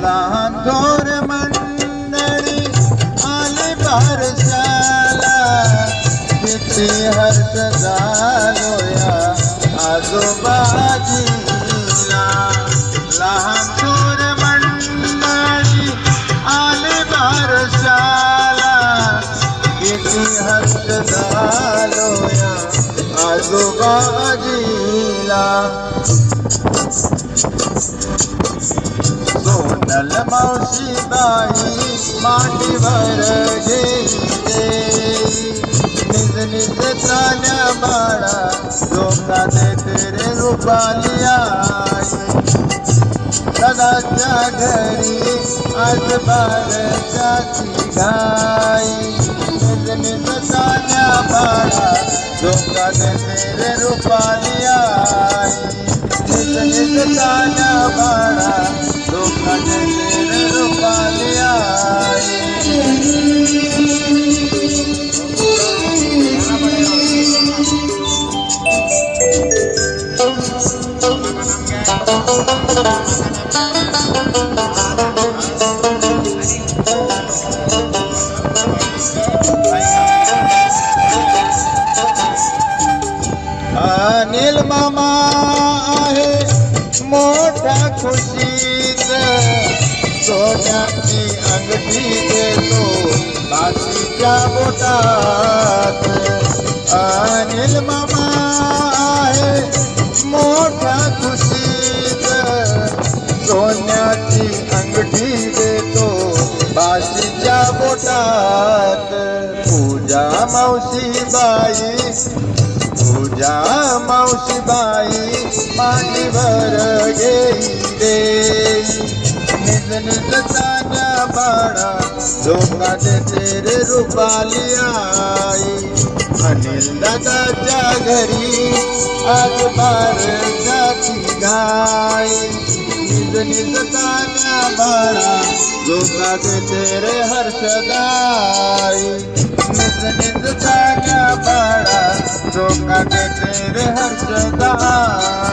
लहान थोर मंडळी आली बारशाला, किती हर्ष झालो या आजोबाजीला. लहान थोर मंडळी आली बारशाला, किती हर्ष झालो या आजोबाजीला. सोनल मावशी बाई मांडीवर घेते, निज निज चाल्या बाळा लोका देते रे रुपाली आई. दादाच्या घरी आज बारशाची घाई, निज निज चाल्या बाळा लोका देते रे रुपाली आई. निज निज चाल्या बाळा लोका देते रे रुपाली आई. अनिल मामा आहे मोठ्या खुशीत, सोन्याची अंगठी देतो बाशीच्या बोटात. अनिल मामा आहे मोठ्या खुशीत, सोन्याची अंगठी देतो बाशीच्या बोटात. पूजा मावशी बाई, पूजा मावशी बाई मांडीवर घेईले, निज निज चाल्या बाळा लोका देते रे रुपाली आई. अनिल दादाच्या घरी आज बारशाची घाई, निज निज चाल्या बाळा लोका देते रे हर्षदाई. निज निज चाल्या बाळा लोका देते रे हर्षदाई.